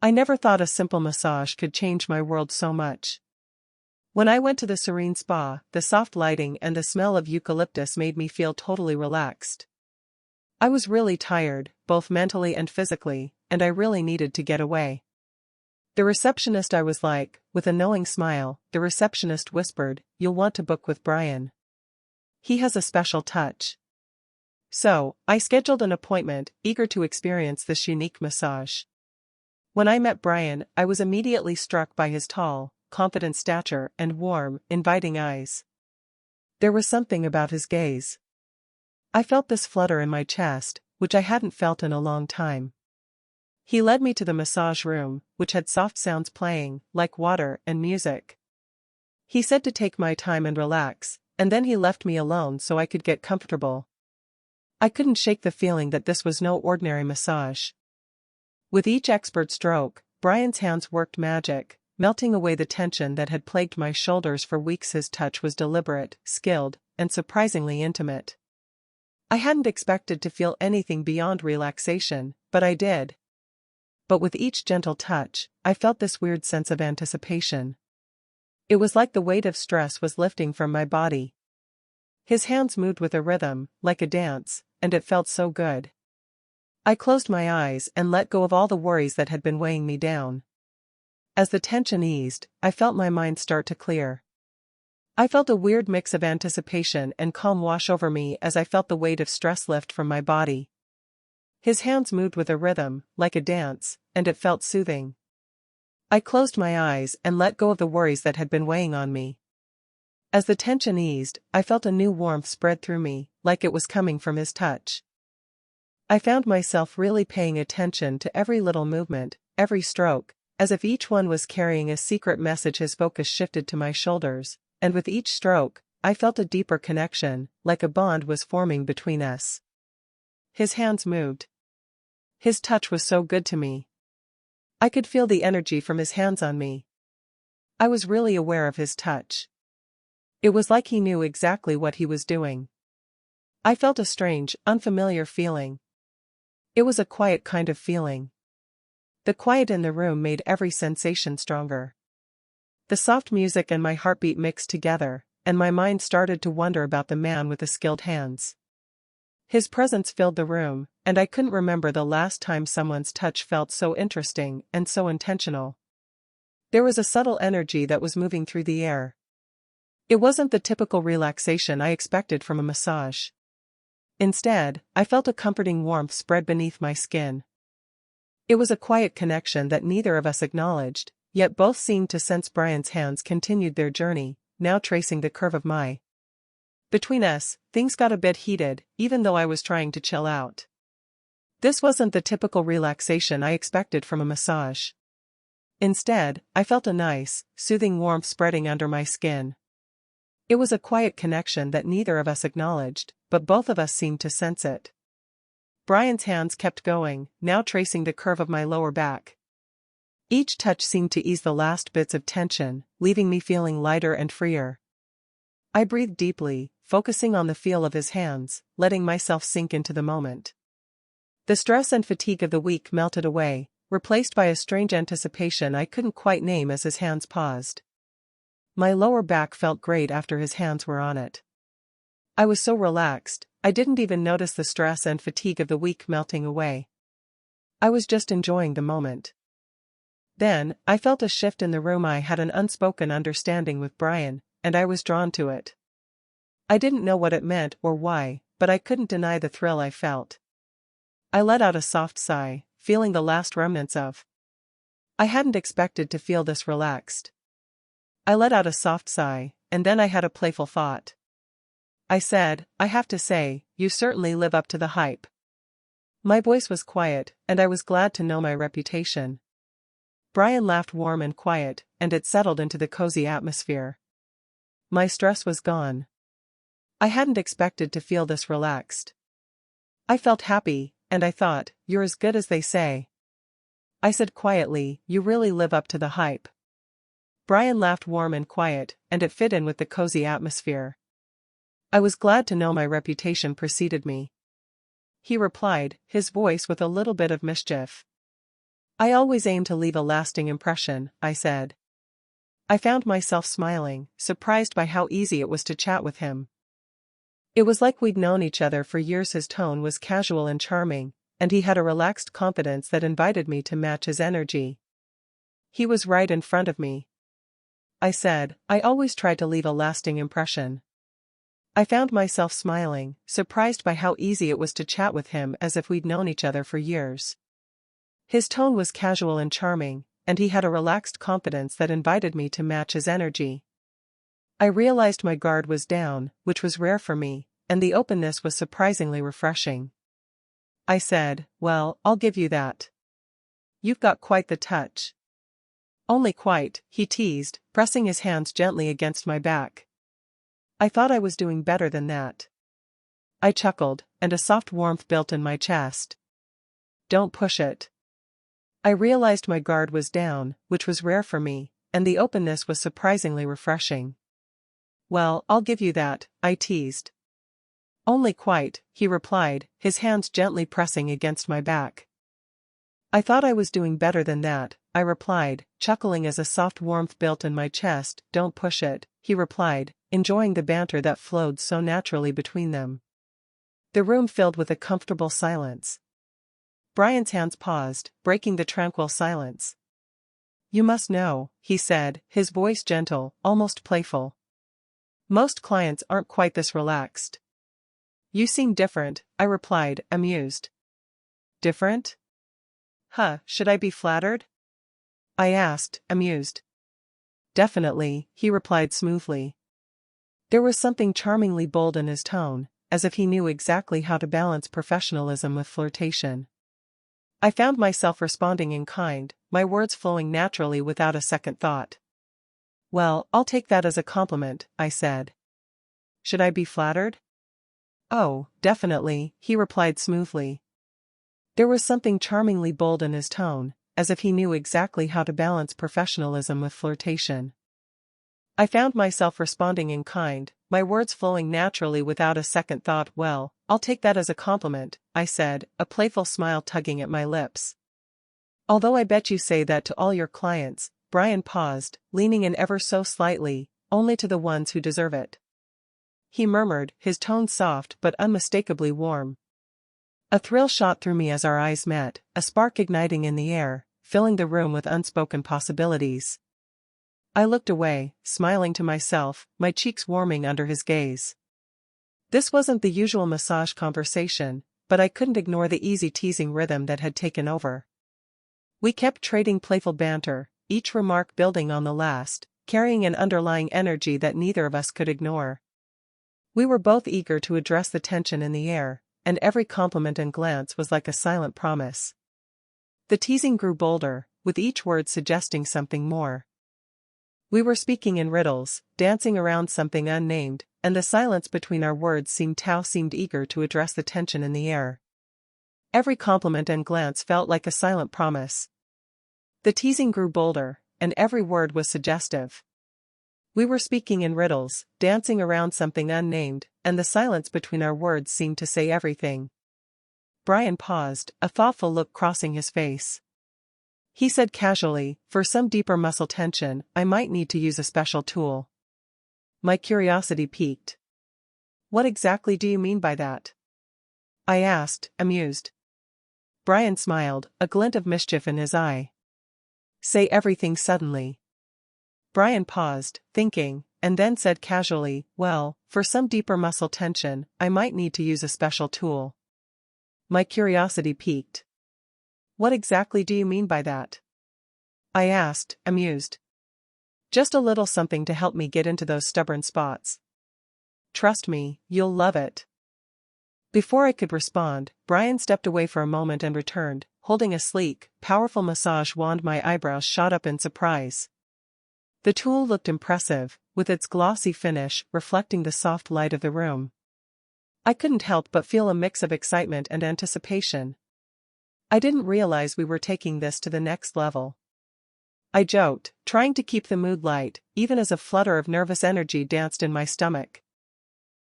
I never thought a simple massage could change my world so much. When I went to the serene spa, the soft lighting and the smell of eucalyptus made me feel totally relaxed. I was really tired, both mentally and physically, and I really needed to get away. The receptionist I was like, with a knowing smile, the receptionist whispered, "You'll want to book with Brian. He has a special touch." So, I scheduled an appointment, eager to experience this unique massage. When I met Brian, I was immediately struck by his tall, confident stature and warm, inviting eyes. There was something about his gaze. I felt this flutter in my chest, which I hadn't felt in a long time. He led me to the massage room, which had soft sounds playing, like water and music. He said to take my time and relax, and then he left me alone so I could get comfortable. I couldn't shake the feeling that this was no ordinary massage. With each expert stroke, Brian's hands worked magic, melting away the tension that had plagued my shoulders for weeks. His touch was deliberate, skilled, and surprisingly intimate. I hadn't expected to feel anything beyond relaxation, but I did. But with each gentle touch, I felt this weird sense of anticipation. It was like the weight of stress was lifting from my body. His hands moved with a rhythm, like a dance, and it felt so good. I closed my eyes and let go of all the worries that had been weighing me down. As the tension eased, I felt my mind start to clear. I felt a weird mix of anticipation and calm wash over me as I felt the weight of stress lift from my body. His hands moved with a rhythm, like a dance, and it felt soothing. I closed my eyes and let go of the worries that had been weighing on me. As the tension eased, I felt a new warmth spread through me, like it was coming from his touch. I found myself really paying attention to every little movement, every stroke, as if each one was carrying a secret message. His focus shifted to my shoulders, and with each stroke, I felt a deeper connection, like a bond was forming between us. His hands moved. His touch was so good to me. I could feel the energy from his hands on me. I was really aware of his touch. It was like he knew exactly what he was doing. I felt a strange, unfamiliar feeling. It was a quiet kind of feeling. The quiet in the room made every sensation stronger. The soft music and my heartbeat mixed together, and my mind started to wonder about the man with the skilled hands. His presence filled the room, and I couldn't remember the last time someone's touch felt so interesting and so intentional. There was a subtle energy that was moving through the air. It wasn't the typical relaxation I expected from a massage. Instead, I felt a comforting warmth spread beneath my skin. It was a quiet connection that neither of us acknowledged, yet both seemed to sense. Brian's hands continued their journey, now tracing the curve of my. Between us, things got a bit heated, even though I was trying to chill out. This wasn't the typical relaxation I expected from a massage. Instead, I felt a nice, soothing warmth spreading under my skin. It was a quiet connection that neither of us acknowledged, but both of us seemed to sense it. Brian's hands kept going, now tracing the curve of my lower back. Each touch seemed to ease the last bits of tension, leaving me feeling lighter and freer. I breathed deeply, focusing on the feel of his hands, letting myself sink into the moment. The stress and fatigue of the week melted away, replaced by a strange anticipation I couldn't quite name as his hands paused. My lower back felt great after his hands were on it. I was so relaxed, I didn't even notice the stress and fatigue of the week melting away. I was just enjoying the moment. Then, I felt a shift in the room. I had an unspoken understanding with Brian, and I was drawn to it. I didn't know what it meant or why, but I couldn't deny the thrill I felt. I let out a soft sigh, feeling the last remnants of. I hadn't expected to feel this relaxed. I let out a soft sigh, and then I had a playful thought. I said, "I have to say, you certainly live up to the hype." My voice was quiet, and I was glad to know my reputation. Brian laughed warm and quiet, and it settled into the cozy atmosphere. My stress was gone. I hadn't expected to feel this relaxed. I felt happy, and I thought, "You're as good as they say." I said quietly, "You really live up to the hype." Brian laughed warm and quiet, and it fit in with the cozy atmosphere. I was glad to know my reputation preceded me. He replied, his voice with a little bit of mischief. I always aim to leave a lasting impression, I said. I found myself smiling, surprised by how easy it was to chat with him. It was like we'd known each other for years. His tone was casual and charming, and he had a relaxed confidence that invited me to match his energy. He was right in front of me. I said, I always try to leave a lasting impression. I found myself smiling, surprised by how easy it was to chat with him as if we'd known each other for years. His tone was casual and charming, and he had a relaxed confidence that invited me to match his energy. I realized my guard was down, which was rare for me, and the openness was surprisingly refreshing. I said, well, I'll give you that. You've got quite the touch. Only quite, he teased, pressing his hands gently against my back. I thought I was doing better than that. I chuckled, and a soft warmth built in my chest. Don't push it. I realized my guard was down, which was rare for me, and the openness was surprisingly refreshing. Well, I'll give you that, I teased. Only quite, he replied, his hands gently pressing against my back. I thought I was doing better than that, I replied, chuckling as a soft warmth built in my chest. Don't push it, he replied, enjoying the banter that flowed so naturally between them. The room filled with a comfortable silence. Brian's hands paused, breaking the tranquil silence. You must know, he said, his voice gentle, almost playful. Most clients aren't quite this relaxed. You seem different, I replied, amused. Different? Should I be flattered? I asked, amused. Definitely, he replied smoothly. There was something charmingly bold in his tone, as if he knew exactly how to balance professionalism with flirtation. I found myself responding in kind, my words flowing naturally without a second thought. Well, I'll take that as a compliment, I said. Should I be flattered? Oh, definitely, he replied smoothly. There was something charmingly bold in his tone, as if he knew exactly how to balance professionalism with flirtation. I found myself responding in kind, my words flowing naturally without a second thought. Well, I'll take that as a compliment, I said, a playful smile tugging at my lips. Although I bet you say that to all your clients, Brian paused, leaning in ever so slightly, only to the ones who deserve it. He murmured, his tone soft but unmistakably warm. A thrill shot through me as our eyes met, a spark igniting in the air, filling the room with unspoken possibilities. I looked away, smiling to myself, my cheeks warming under his gaze. This wasn't the usual massage conversation, but I couldn't ignore the easy teasing rhythm that had taken over. We kept trading playful banter, each remark building on the last, carrying an underlying energy that neither of us could ignore. We were both eager to address the tension in the air, and every compliment and glance was like a silent promise. The teasing grew bolder, with each word suggesting something more. We were speaking in riddles, dancing around something unnamed, and the silence between our words seemed eager to address the tension in the air. Every compliment and glance felt like a silent promise. The teasing grew bolder, and every word was suggestive. We were speaking in riddles, dancing around something unnamed, and the silence between our words seemed to say everything. Brian paused, a thoughtful look crossing his face. He said casually, for some deeper muscle tension, I might need to use a special tool. My curiosity piqued. What exactly do you mean by that? I asked, amused. Brian smiled, a glint of mischief in his eye. Say everything suddenly. Brian paused, thinking, and then said casually, well, for some deeper muscle tension, I might need to use a special tool. My curiosity piqued. What exactly do you mean by that? I asked, amused. Just a little something to help me get into those stubborn spots. Trust me, you'll love it. Before I could respond, Brian stepped away for a moment and returned, holding a sleek, powerful massage wand. My eyebrows shot up in surprise. The tool looked impressive, with its glossy finish reflecting the soft light of the room. I couldn't help but feel a mix of excitement and anticipation. I didn't realize we were taking this to the next level. I joked, trying to keep the mood light, even as a flutter of nervous energy danced in my stomach.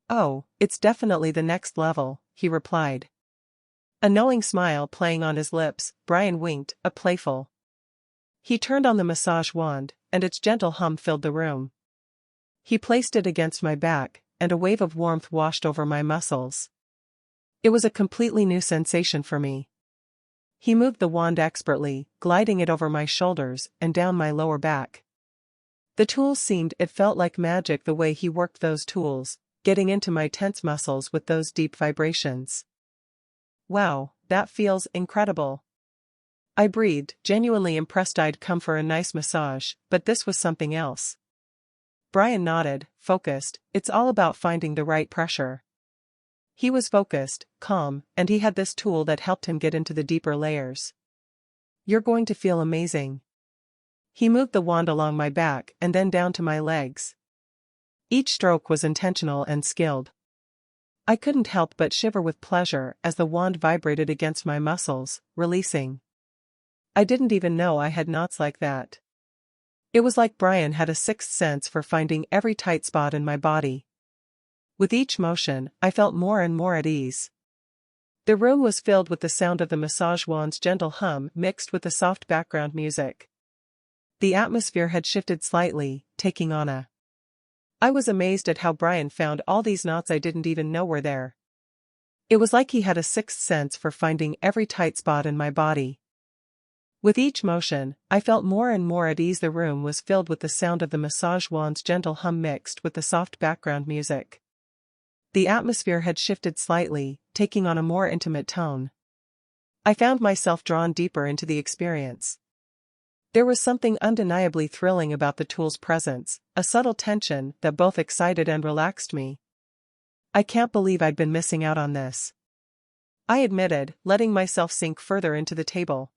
Oh, it's definitely the next level, he replied. A knowing smile playing on his lips, Brian winked, a playful. He turned on the massage wand, and its gentle hum filled the room. He placed it against my back, and a wave of warmth washed over my muscles. It was a completely new sensation for me. He moved the wand expertly, gliding it over my shoulders and down my lower back. It felt like magic the way he worked those tools, getting into my tense muscles with those deep vibrations. Wow, that feels incredible. I breathed, genuinely impressed. I'd come for a nice massage, but this was something else. Brian nodded, focused. It's all about finding the right pressure. He was focused, calm, and he had this tool that helped him get into the deeper layers. You're going to feel amazing. He moved the wand along my back and then down to my legs. Each stroke was intentional and skilled. I couldn't help but shiver with pleasure as the wand vibrated against my muscles, releasing. I didn't even know I had knots like that. It was like Brian had a sixth sense for finding every tight spot in my body. With each motion, I felt more and more at ease. The room was filled with the sound of the massage wand's gentle hum mixed with the soft background music. The atmosphere had shifted slightly, taking on a. I was amazed at how Brian found all these knots I didn't even know were there. It was like he had a sixth sense for finding every tight spot in my body. With each motion, I felt more and more at ease. The room was filled with the sound of the massage wand's gentle hum mixed with the soft background music. The atmosphere had shifted slightly, taking on a more intimate tone. I found myself drawn deeper into the experience. There was something undeniably thrilling about the tool's presence, a subtle tension that both excited and relaxed me. I can't believe I'd been missing out on this. I admitted, letting myself sink further into the table.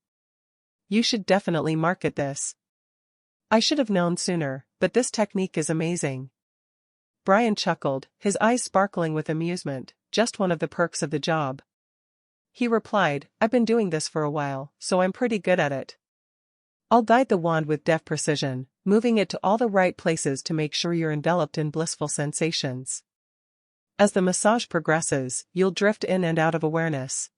You should definitely market this. I should have known sooner, but this technique is amazing. Brian chuckled, his eyes sparkling with amusement, just one of the perks of the job. He replied, I've been doing this for a while, so I'm pretty good at it. I'll guide the wand with deft precision, moving it to all the right places to make sure you're enveloped in blissful sensations. As the massage progresses, you'll drift in and out of awareness.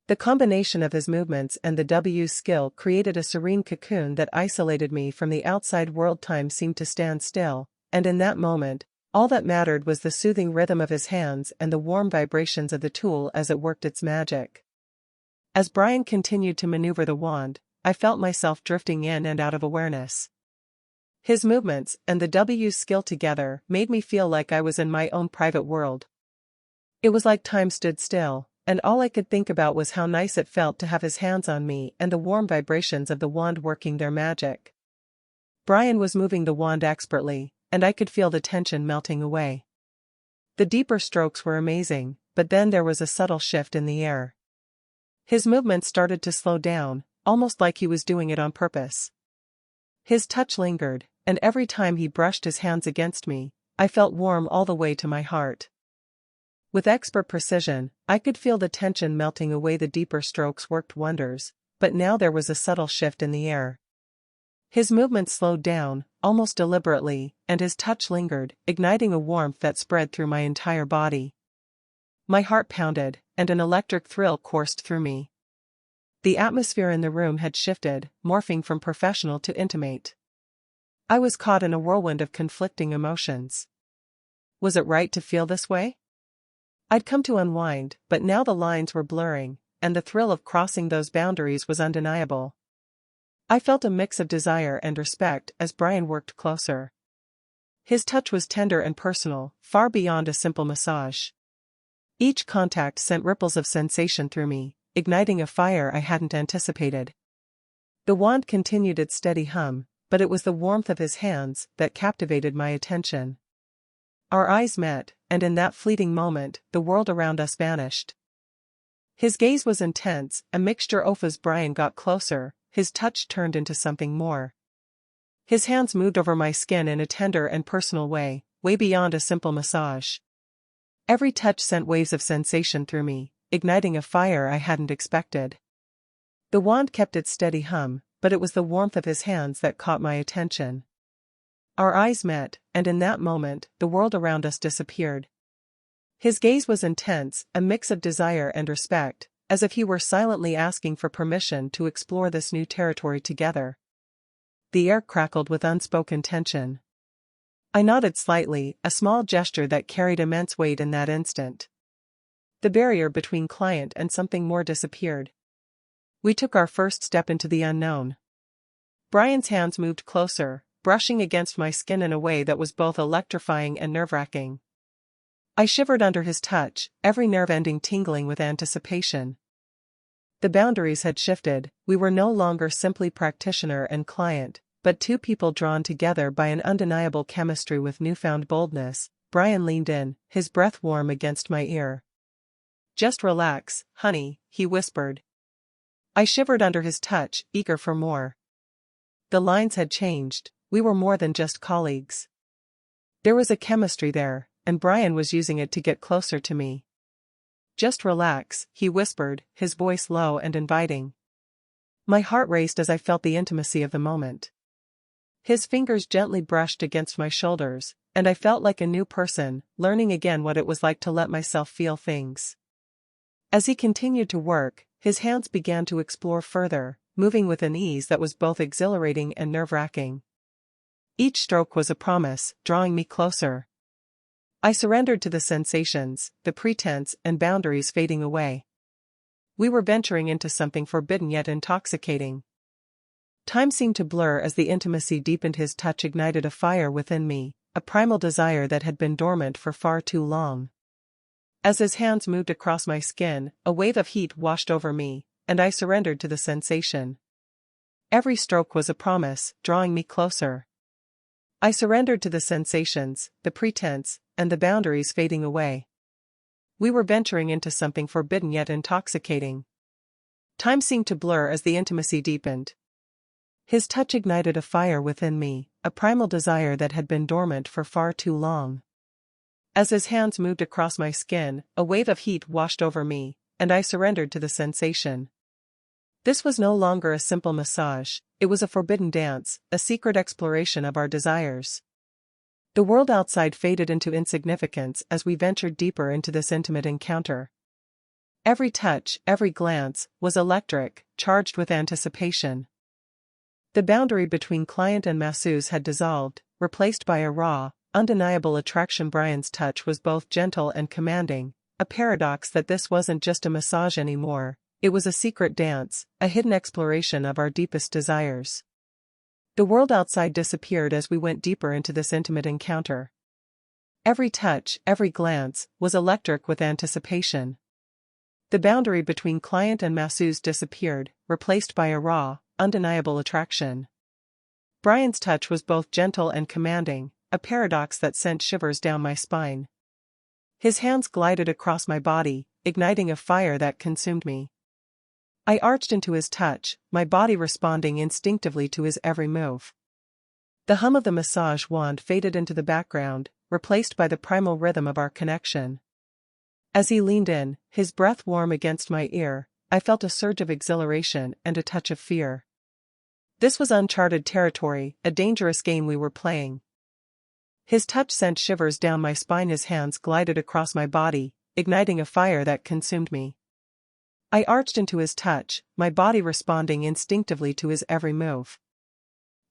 The combination of his movements and the W's skill created a serene cocoon that isolated me from the outside world. Time seemed to stand still, and in that moment, all that mattered was the soothing rhythm of his hands and the warm vibrations of the tool as it worked its magic. As Brian continued to maneuver the wand, I felt myself drifting in and out of awareness. His movements and the W's skill together made me feel like I was in my own private world. It was like time stood still, and all I could think about was how nice it felt to have his hands on me and the warm vibrations of the wand working their magic. Brian was moving the wand expertly, and I could feel the tension melting away. The deeper strokes were amazing, but then there was a subtle shift in the air. His movements started to slow down, almost like he was doing it on purpose. His touch lingered, and every time he brushed his hands against me, I felt warm all the way to my heart. With expert precision, I could feel the tension melting away. The deeper strokes worked wonders, but now there was a subtle shift in the air. His movements slowed down, almost deliberately, and his touch lingered, igniting a warmth that spread through my entire body. My heart pounded, and an electric thrill coursed through me. The atmosphere in the room had shifted, morphing from professional to intimate. I was caught in a whirlwind of conflicting emotions. Was it right to feel this way? I'd come to unwind, but now the lines were blurring, and the thrill of crossing those boundaries was undeniable. I felt a mix of desire and respect as Brian worked closer. His touch was tender and personal, far beyond a simple massage. Each contact sent ripples of sensation through me, igniting a fire I hadn't anticipated. The wand continued its steady hum, but it was the warmth of his hands that captivated my attention. Our eyes met, and in that fleeting moment, the world around us vanished. His gaze was intense, a mixture of as Brian got closer, his touch turned into something more. His hands moved over my skin in a tender and personal way, way beyond a simple massage. Every touch sent waves of sensation through me, igniting a fire I hadn't expected. The wand kept its steady hum, but it was the warmth of his hands that caught my attention. Our eyes met, and in that moment, the world around us disappeared. His gaze was intense, a mix of desire and respect, as if he were silently asking for permission to explore this new territory together. The air crackled with unspoken tension. I nodded slightly, a small gesture that carried immense weight in that instant. The barrier between client and something more disappeared. We took our first step into the unknown. Brian's hands moved closer, brushing against my skin in a way that was both electrifying and nerve-wracking. I shivered under his touch, every nerve ending tingling with anticipation. The boundaries had shifted, we were no longer simply practitioner and client, but two people drawn together by an undeniable chemistry with newfound boldness. Brian leaned in, his breath warm against my ear. "Just relax, honey," he whispered. I shivered under his touch, eager for more. The lines had changed, we were more than just colleagues. There was a chemistry there, and Brian was using it to get closer to me. "Just relax," he whispered, his voice low and inviting. My heart raced as I felt the intimacy of the moment. His fingers gently brushed against my shoulders, and I felt like a new person, learning again what it was like to let myself feel things. As he continued to work, his hands began to explore further, moving with an ease that was both exhilarating and nerve-wracking. Each stroke was a promise, drawing me closer. I surrendered to the sensations, the pretense and boundaries fading away. We were venturing into something forbidden yet intoxicating. Time seemed to blur as the intimacy deepened. His touch ignited a fire within me, a primal desire that had been dormant for far too long. As his hands moved across my skin, a wave of heat washed over me, and I surrendered to the sensation. Every stroke was a promise, drawing me closer. I surrendered to the sensations, the pretense, and the boundaries fading away. We were venturing into something forbidden yet intoxicating. Time seemed to blur as the intimacy deepened. His touch ignited a fire within me, a primal desire that had been dormant for far too long. As his hands moved across my skin, a wave of heat washed over me, and I surrendered to the sensation. This was no longer a simple massage, it was a forbidden dance, a secret exploration of our desires. The world outside faded into insignificance as we ventured deeper into this intimate encounter. Every touch, every glance, was electric, charged with anticipation. The boundary between client and masseuse had dissolved, replaced by a raw, undeniable attraction. Brian's touch was both gentle and commanding, a paradox that this wasn't just a massage anymore, it was a secret dance, a hidden exploration of our deepest desires. The world outside disappeared as we went deeper into this intimate encounter. Every touch, every glance, was electric with anticipation. The boundary between client and masseuse disappeared, replaced by a raw, undeniable attraction. Brian's touch was both gentle and commanding, a paradox that sent shivers down my spine. His hands glided across my body, igniting a fire that consumed me. I arched into his touch, my body responding instinctively to his every move. The hum of the massage wand faded into the background, replaced by the primal rhythm of our connection. As he leaned in, his breath warm against my ear, I felt a surge of exhilaration and a touch of fear. This was uncharted territory, a dangerous game we were playing. His touch sent shivers down my spine. His hands glided across my body, igniting a fire that consumed me. I arched into his touch, my body responding instinctively to his every move.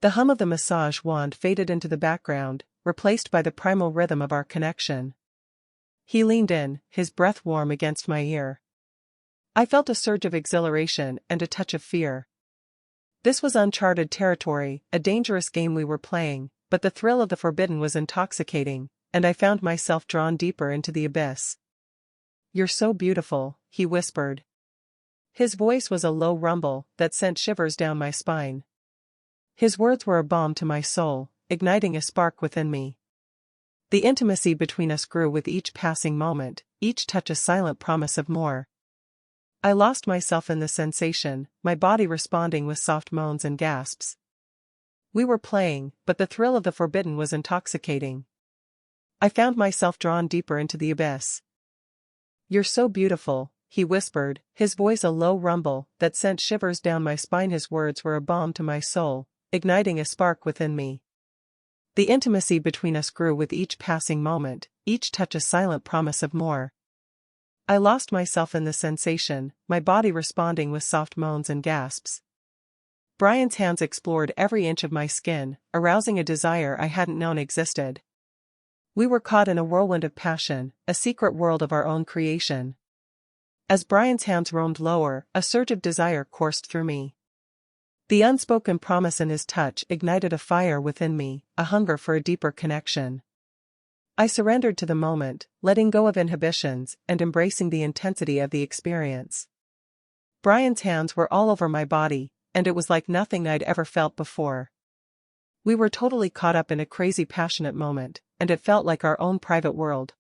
The hum of the massage wand faded into the background, replaced by the primal rhythm of our connection. He leaned in, his breath warm against my ear. I felt a surge of exhilaration and a touch of fear. This was uncharted territory, a dangerous game we were playing, but the thrill of the forbidden was intoxicating, and I found myself drawn deeper into the abyss. "You're so beautiful," he whispered. His voice was a low rumble that sent shivers down my spine. His words were a balm to my soul, igniting a spark within me. The intimacy between us grew with each passing moment, each touch a silent promise of more. I lost myself in the sensation, my body responding with soft moans and gasps. We were playing, but the thrill of the forbidden was intoxicating. I found myself drawn deeper into the abyss. "You're so beautiful," he whispered, his voice a low rumble that sent shivers down my spine. His words were a balm to my soul, igniting a spark within me. The intimacy between us grew with each passing moment, each touch a silent promise of more. I lost myself in the sensation, my body responding with soft moans and gasps. Brian's hands explored every inch of my skin, arousing a desire I hadn't known existed. We were caught in a whirlwind of passion, a secret world of our own creation. As Brian's hands roamed lower, a surge of desire coursed through me. The unspoken promise in his touch ignited a fire within me, a hunger for a deeper connection. I surrendered to the moment, letting go of inhibitions and embracing the intensity of the experience. Brian's hands were all over my body, and it was like nothing I'd ever felt before. We were totally caught up in a crazy passionate moment, and it felt like our own private world.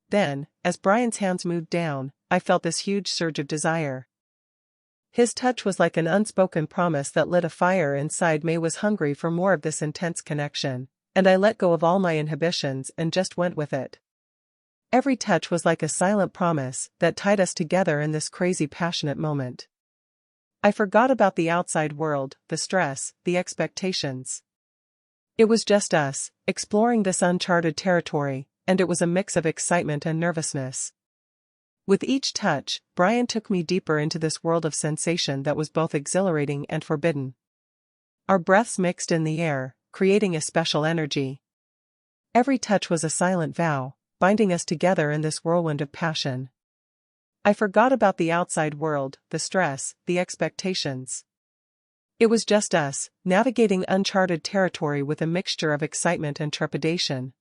Then, as Brian's hands moved down, I felt this huge surge of desire. His touch was like an unspoken promise that lit a fire inside me. Was hungry for more of this intense connection, and I let go of all my inhibitions and just went with it. Every touch was like a silent promise that tied us together in this crazy passionate moment. I forgot about the outside world, the stress, the expectations. It was just us, exploring this uncharted territory, and it was a mix of excitement and nervousness. With each touch, Brian took me deeper into this world of sensation that was both exhilarating and forbidden. Our breaths mixed in the air, creating a special energy. Every touch was a silent vow, binding us together in this whirlwind of passion. I forgot about the outside world, the stress, the expectations. It was just us, navigating uncharted territory with a mixture of excitement and trepidation.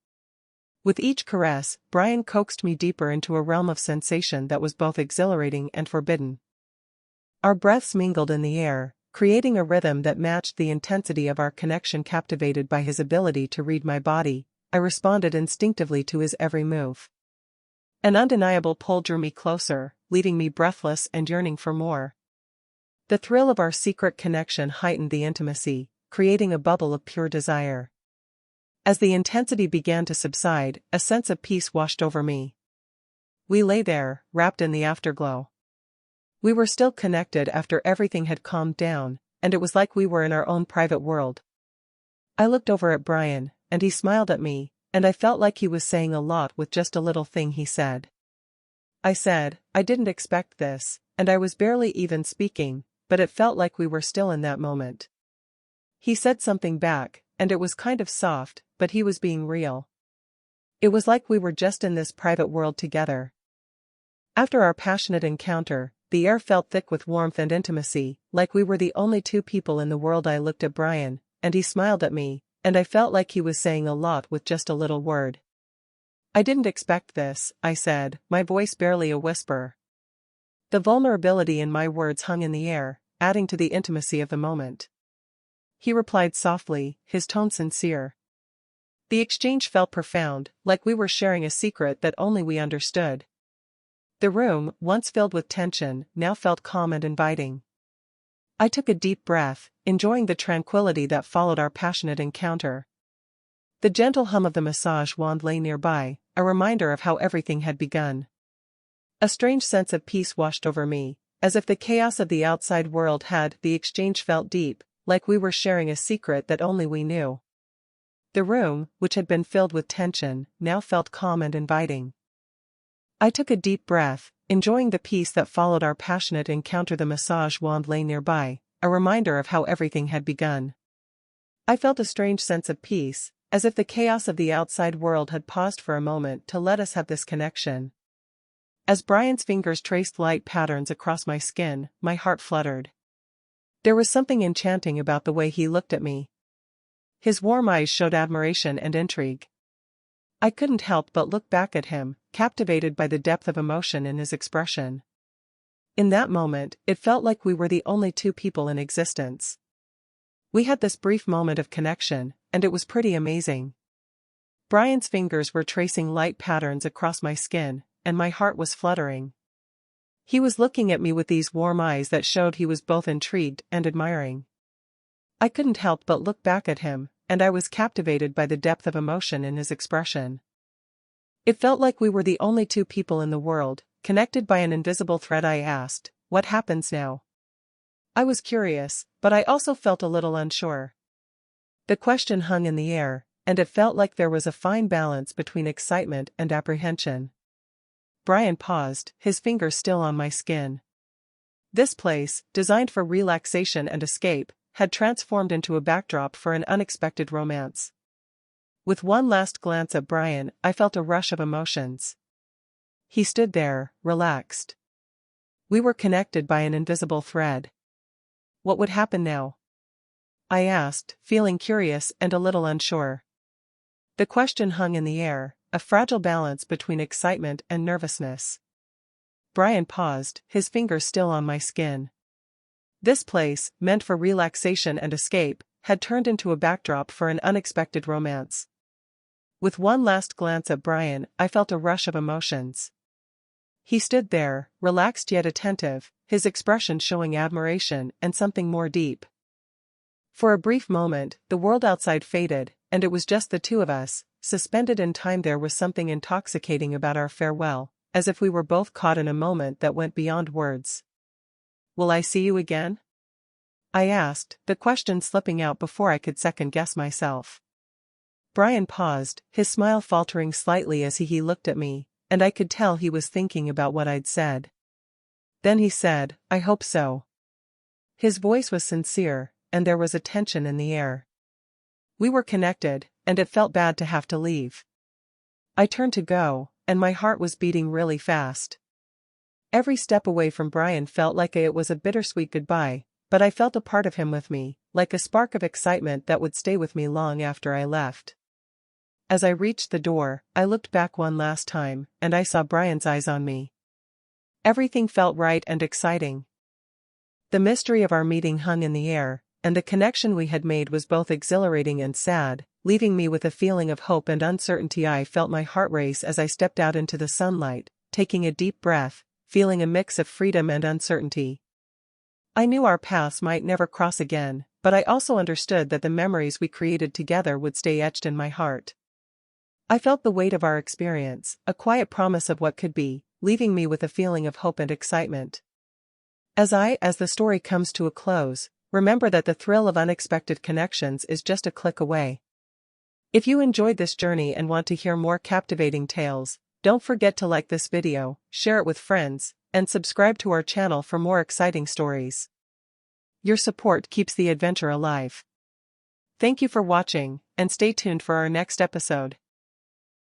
With each caress, Brian coaxed me deeper into a realm of sensation that was both exhilarating and forbidden. Our breaths mingled in the air, creating a rhythm that matched the intensity of our connection. Captivated by his ability to read my body, I responded instinctively to his every move. An undeniable pull drew me closer, leaving me breathless and yearning for more. The thrill of our secret connection heightened the intimacy, creating a bubble of pure desire. As the intensity began to subside, a sense of peace washed over me. We lay there, wrapped in the afterglow. We were still connected after everything had calmed down, and it was like we were in our own private world. I looked over at Brian, and he smiled at me, and I felt like he was saying a lot with just a little thing he said. I said, "I didn't expect this," and I was barely even speaking, but it felt like we were still in that moment. He said something back, and it was kind of soft, but he was being real. It was like we were just in this private world together. After our passionate encounter, the air felt thick with warmth and intimacy, like we were the only two people in the world. I looked at Brian, and he smiled at me, and I felt like he was saying a lot with just a little word. "I didn't expect this," I said, my voice barely a whisper. The vulnerability in my words hung in the air, adding to the intimacy of the moment. He replied softly, his tone sincere. The exchange felt profound, like we were sharing a secret that only we understood. The room, once filled with tension, now felt calm and inviting. I took a deep breath, enjoying the tranquility that followed our passionate encounter. The gentle hum of the massage wand lay nearby, a reminder of how everything had begun. A strange sense of peace washed over me, as if the chaos of the outside world had. The exchange felt deep, like we were sharing a secret that only we knew. The room, which had been filled with tension, now felt calm and inviting. I took a deep breath, enjoying the peace that followed our passionate encounter. The massage wand lay nearby, a reminder of how everything had begun. I felt a strange sense of peace, as if the chaos of the outside world had paused for a moment to let us have this connection. As Brian's fingers traced light patterns across my skin, my heart fluttered. There was something enchanting about the way he looked at me. His warm eyes showed admiration and intrigue. I couldn't help but look back at him, captivated by the depth of emotion in his expression. In that moment, it felt like we were the only two people in existence. We had this brief moment of connection, and it was pretty amazing. Brian's fingers were tracing light patterns across my skin, and my heart was fluttering. He was looking at me with these warm eyes that showed he was both intrigued and admiring. I couldn't help but look back at him, and I was captivated by the depth of emotion in his expression. It felt like we were the only two people in the world, connected by an invisible thread. I asked, "What happens now?" I was curious, but I also felt a little unsure. The question hung in the air, and it felt like there was a fine balance between excitement and apprehension. Brian paused, his fingers still on my skin. This place, designed for relaxation and escape, had transformed into a backdrop for an unexpected romance. With one last glance at Brian, I felt a rush of emotions. He stood there, relaxed. We were connected by an invisible thread. What would happen now? I asked, feeling curious and a little unsure. The question hung in the air, a fragile balance between excitement and nervousness. Brian paused, his fingers still on my skin. This place, meant for relaxation and escape, had turned into a backdrop for an unexpected romance. With one last glance at Brian, I felt a rush of emotions. He stood there, relaxed yet attentive, his expression showing admiration and something more deep. For a brief moment, the world outside faded, and it was just the two of us, suspended in time. There was something intoxicating about our farewell, as if we were both caught in a moment that went beyond words. "Will I see you again?" I asked, the question slipping out before I could second-guess myself. Brian paused, his smile faltering slightly as he looked at me, and I could tell he was thinking about what I'd said. Then he said, "I hope so." His voice was sincere, and there was a tension in the air. We were connected, and it felt bad to have to leave. I turned to go, and my heart was beating really fast. Every step away from Brian felt like it was a bittersweet goodbye, but I felt a part of him with me, like a spark of excitement that would stay with me long after I left. As I reached the door, I looked back one last time, and I saw Brian's eyes on me. Everything felt right and exciting. The mystery of our meeting hung in the air, and the connection we had made was both exhilarating and sad, leaving me with a feeling of hope and uncertainty. I felt my heart race as I stepped out into the sunlight, taking a deep breath, feeling a mix of freedom and uncertainty. I knew our paths might never cross again, but I also understood that the memories we created together would stay etched in my heart. I felt the weight of our experience, a quiet promise of what could be, leaving me with a feeling of hope and excitement. As the story comes to a close, remember that the thrill of unexpected connections is just a click away. If you enjoyed this journey and want to hear more captivating tales, don't forget to like this video, share it with friends, and subscribe to our channel for more exciting stories. Your support keeps the adventure alive. Thank you for watching, and stay tuned for our next episode.